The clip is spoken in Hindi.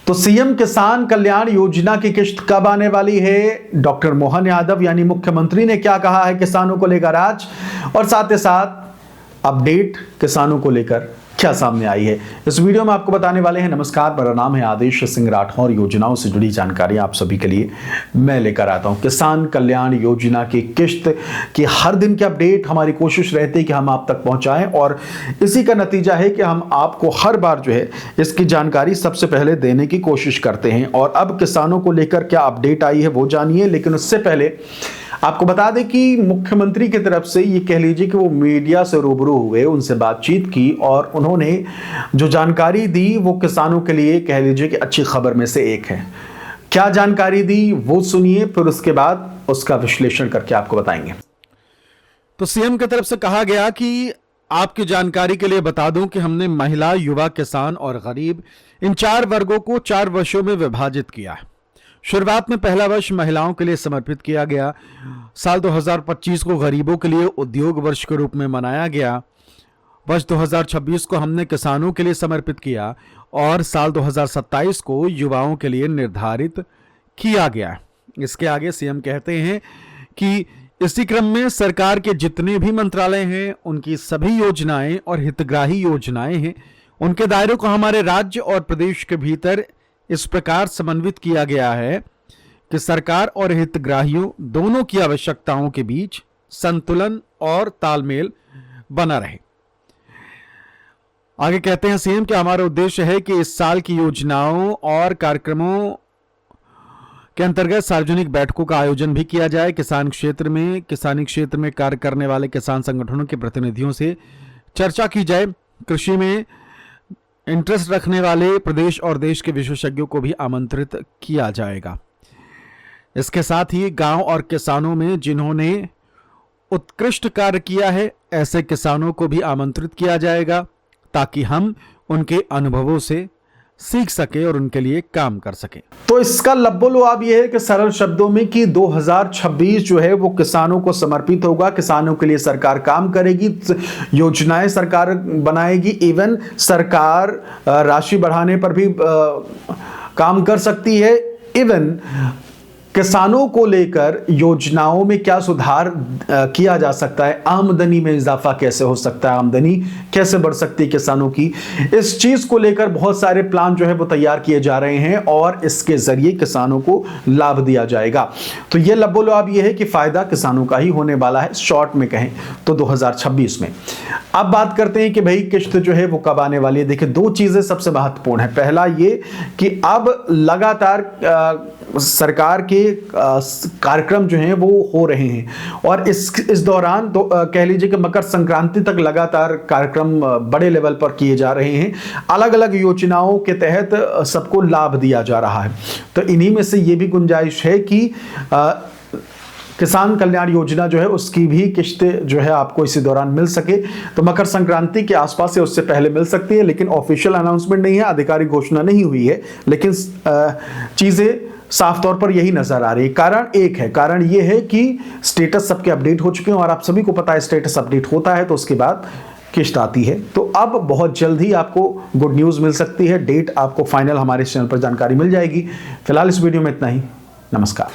तो सीएम किसान कल्याण योजना की किश्त कब आने वाली है, डॉक्टर मोहन यादव यानी मुख्यमंत्री ने क्या कहा है किसानों को लेकर आज, और साथ ही साथ अपडेट किसानों को लेकर क्या सामने आई है, इस वीडियो में आपको बताने वाले हैं। नमस्कार, मेरा नाम है आदेश सिंह राठौर। योजनाओं से जुड़ी जानकारी आप सभी के लिए मैं लेकर आता हूं। किसान कल्याण योजना की किश्त की हर दिन की अपडेट हमारी कोशिश रहती है कि हम आप तक पहुंचाएं, और इसी का नतीजा है कि हम आपको हर बार जो है इसकी जानकारी सबसे पहले देने की कोशिश करते हैं। और अब किसानों को लेकर क्या अपडेट आई है वो जानिए, लेकिन उससे पहले आपको बता दें कि मुख्यमंत्री की तरफ से ये कह लीजिए कि वो मीडिया से रूबरू हुए, उनसे बातचीत की और उन्होंने जो जानकारी दी वो किसानों के लिए कह लीजिए कि अच्छी खबर में से एक है। क्या जानकारी दी वो सुनिए, फिर उसके बाद उसका विश्लेषण करके आपको बताएंगे। तो सीएम की तरफ से कहा गया कि आपकी जानकारी के लिए बता दूं कि हमने महिला, युवा, किसान और गरीब इन 4 वर्गों को 4 वर्षों में विभाजित किया है। शुरुआत में पहला वर्ष महिलाओं के लिए समर्पित किया गया। साल 2025 को गरीबों के लिए उद्योग वर्ष के रूप में मनाया गया। वर्ष 2026 को हमने किसानों के लिए समर्पित किया और साल 2027 को युवाओं के लिए निर्धारित किया गया। इसके आगे सीएम कहते हैं कि इसी क्रम में सरकार के जितने भी मंत्रालय हैं, उनकी सभी योजनाएं और हितग्राही योजनाएं हैं, उनके दायरों को हमारे राज्य और प्रदेश के भीतर इस प्रकार समन्वित किया गया है कि सरकार और हितग्राहियों दोनों की आवश्यकताओं के बीच संतुलन और तालमेल बना रहे। आगे कहते हैं सीएम कि हमारा उद्देश्य है कि इस साल की योजनाओं और कार्यक्रमों के अंतर्गत सार्वजनिक बैठकों का आयोजन भी किया जाए। किसानी क्षेत्र में कार्य करने वाले किसान संगठनों के प्रतिनिधियों से चर्चा की जाए। कृषि में इंटरेस्ट रखने वाले प्रदेश और देश के विशेषज्ञों को भी आमंत्रित किया जाएगा। इसके साथ ही गांव और किसानों में जिन्होंने उत्कृष्ट कार्य किया है, ऐसे किसानों को भी आमंत्रित किया जाएगा ताकि हम उनके अनुभवों से सीख सके और उनके लिए काम कर सके। तो इसका लब्बो-लुआब यह है कि सरल शब्दों में कि 2026 जो है वो किसानों को समर्पित होगा। किसानों के लिए सरकार काम करेगी, योजनाएं सरकार बनाएगी, इवन सरकार राशि बढ़ाने पर भी काम कर सकती है। इवन किसानों को लेकर योजनाओं में क्या सुधार किया जा सकता है, आमदनी में इजाफा कैसे हो सकता है, आमदनी कैसे बढ़ सकती है किसानों की, इस चीज को लेकर बहुत सारे प्लान जो है वो तैयार किए जा रहे हैं और इसके जरिए किसानों को लाभ दिया जाएगा। तो ये लब्बो-लुआब ये है कि फायदा किसानों का ही होने वाला है, शॉर्ट में कहें तो 2026 में। अब बात करते हैं कि भाई किश्त जो है वो कब आने वाली है। देखिए, 2 चीजें सबसे महत्वपूर्ण है। पहला ये कि अब लगातार सरकार के कार्यक्रम जो हैं वो हो रहे हैं और इस दौरान तो कह लीजिए कि मकर संक्रांति तक लगातार कार्यक्रम बड़े लेवल पर किए जा रहे हैं। अलग अलग योजनाओं के तहत सबको लाभ दिया जा रहा है। तो इन्हीं में से ये भी गुंजाइश है कि किसान कल्याण योजना जो है उसकी भी किश्त जो है आपको इसी दौरान मिल सके। तो मकर संक्रांति के आसपास से उससे पहले मिल सकती है, लेकिन ऑफिशियल अनाउंसमेंट नहीं है, आधिकारिक घोषणा नहीं हुई है, लेकिन चीजें साफ तौर पर यही नजर आ रही है। कारण एक है, कारण यह है कि स्टेटस सबके अपडेट हो चुके हैं और आप सभी को पता है स्टेटस अपडेट होता है तो उसके बाद किश्त आती है। तो अब बहुत जल्द ही आपको गुड न्यूज मिल सकती है। डेट आपको फाइनल हमारे चैनल पर जानकारी मिल जाएगी। फिलहाल इस वीडियो में इतना ही। नमस्कार।